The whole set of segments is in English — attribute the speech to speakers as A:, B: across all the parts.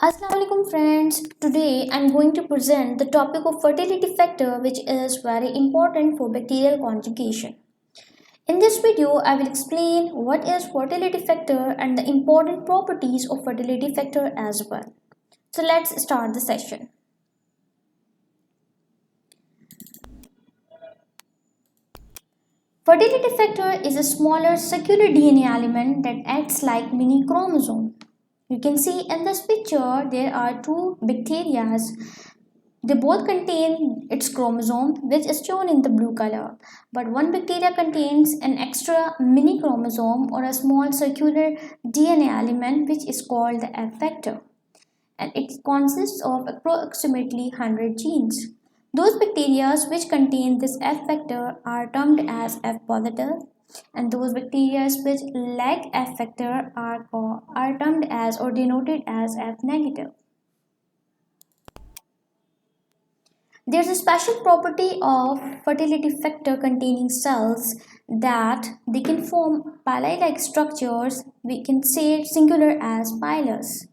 A: Assalamu alaikum friends. Today I am going to present the topic of fertility factor, which is very important for bacterial conjugation. In this video I will explain what is fertility factor and the important properties of fertility factor as well. So let's start the session. Fertility factor is a smaller circular DNA element that acts like mini chromosome. You can see in this picture there are two bacteria. They both contain its chromosome, which is shown in the blue color, but one bacteria contains an extra mini chromosome or a small circular DNA element which is called the F factor, and it consists of approximately 100 genes. Those bacteria which contain this F factor are termed as F positive, and those bacteria which lack F factor are termed as or denoted as F negative. There's a special property of fertility factor containing cells that they can form pili-like structures. We can say singular as pilus.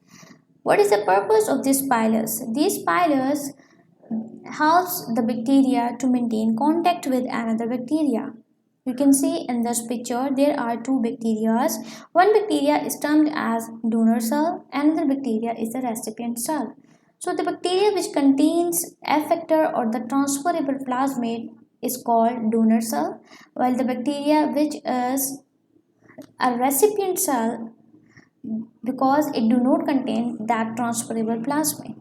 A: What is the purpose of these pilus? These pilus helps the bacteria to maintain contact with another bacteria. You can see in this picture there are two bacteria. One bacteria is termed as donor cell, another bacteria is the recipient cell. So the bacteria which contains F factor or the transferable plasmid is called donor cell, while the bacteria which is a recipient cell, because it do not contain that transferable plasmid.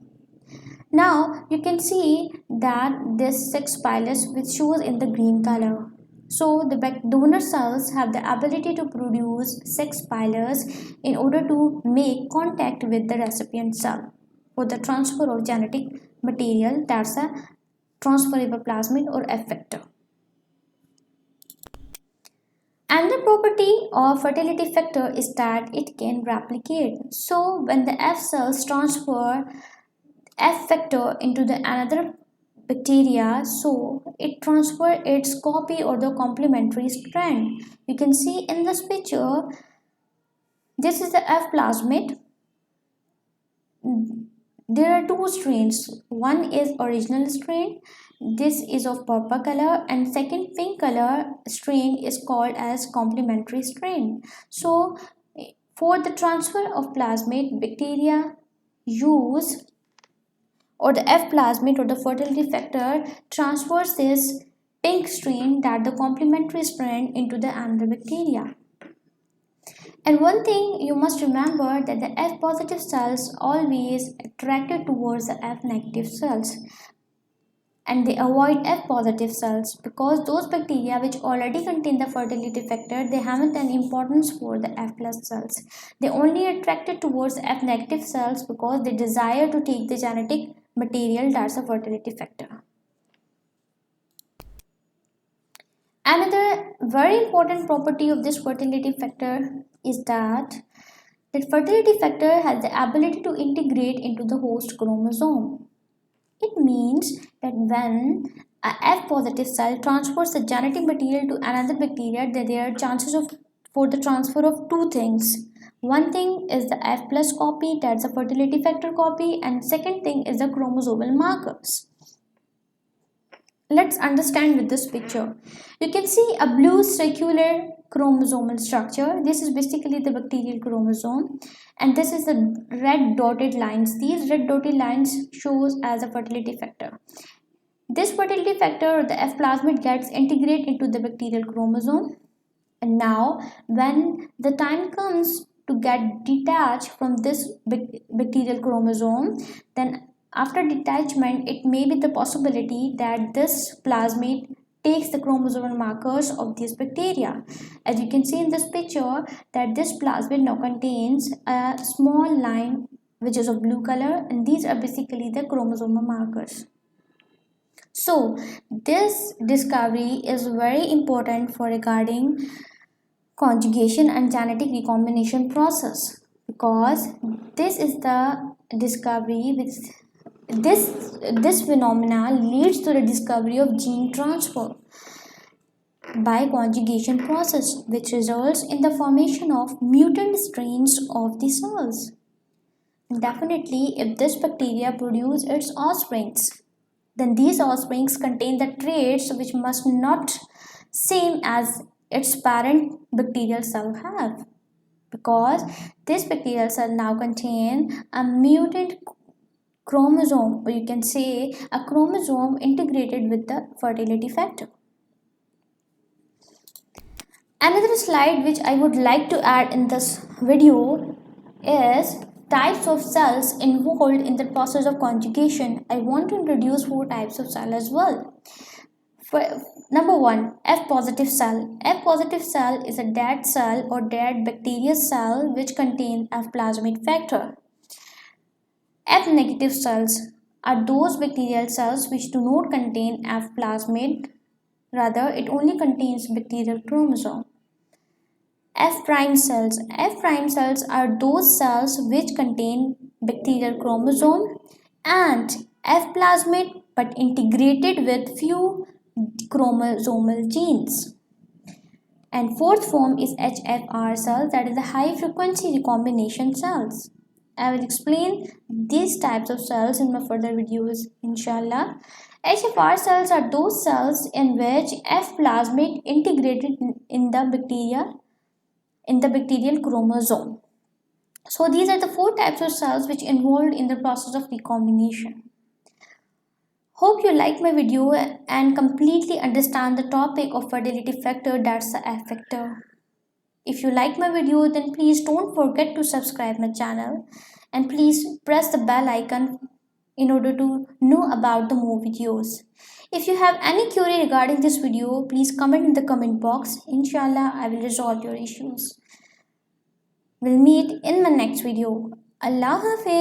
A: Now you can see that this 6 pilus which shows in the green color. So the donor cells have the ability to produce 6 pilus in order to make contact with the recipient cell for the transfer of genetic material, that's a transferable plasmid or F factor. Another property of fertility factor is that it can replicate. So when the F cells transfer F factor into the another bacteria, so it transfer its copy or the complementary strand. You can see in this picture, this is the F plasmid. There are two strains. One is original strain, this is of purple color, and second pink color strain is called as complementary strain. So for the transfer of plasmid, bacteria use, or the F plasmid or the fertility factor transfers this pink strain, that the complementary strand, into the another bacteria. And one thing you must remember, that the F positive cells always attracted towards the F negative cells, and they avoid F positive cells because those bacteria which already contain the fertility factor, they haven't an importance for the F plus cells. They only attracted towards F negative cells because they desire to take the genetic material, that's a fertility factor. Another very important property of this fertility factor is that fertility factor has the ability to integrate into the host chromosome. It means that when a F positive cell transfers the genetic material to another bacteria, there are chances for the transfer of two things. One thing is the F plus copy, that's a fertility factor copy, and second thing is the chromosomal markers. Let's understand with this picture. You can see a blue circular chromosomal structure. This is basically the bacterial chromosome, and this is the red dotted lines. These red dotted lines shows as a fertility factor. This fertility factor, the F plasmid, gets integrated into the bacterial chromosome, and now when the time comes to get detached from this bacterial chromosome, then after detachment, it may be the possibility that this plasmid takes the chromosomal markers of these bacteria. As you can see in this picture, that this plasmid now contains a small line which is of blue color, and these are basically the chromosomal markers. So this discovery is very important for regarding conjugation and genetic recombination process, because this is the discovery which this phenomena leads to the discovery of gene transfer by conjugation process, which results in the formation of mutant strains of the cells. Definitely, if this bacteria produce its offsprings, then these offsprings contain the traits which must not same as its parent bacterial cell have, because this bacterial cell now contain a mutant chromosome, or you can say a chromosome integrated with the fertility factor. Another slide which I would like to add in this video is types of cells involved in the process of conjugation. I want to introduce four types of cell as well. For, number one, F positive cell. F positive cell is a dead cell or dead bacterial cell which contains F plasmid factor. F negative cells are those bacterial cells which do not contain F plasmid, rather it only contains bacterial chromosome. F prime cells. F prime cells are those cells which contain bacterial chromosome and F plasmid but integrated with few chromosomal genes. And fourth form is HFR cells, that is the high frequency recombination cells. I will explain these types of cells in my further videos, inshallah. HFR cells are those cells in which F plasmid integrated in the bacterial chromosome. So these are the four types of cells which involved in the process of recombination. Hope you like my video and completely understand the topic of fertility factor, that's the F factor. If you like my video, then please don't forget to subscribe my channel and please press the bell icon in order to know about the more videos. If you have any query regarding this video, please comment in the comment box. Inshallah, I will resolve your issues. We'll meet in my next video. Allah Hafiz.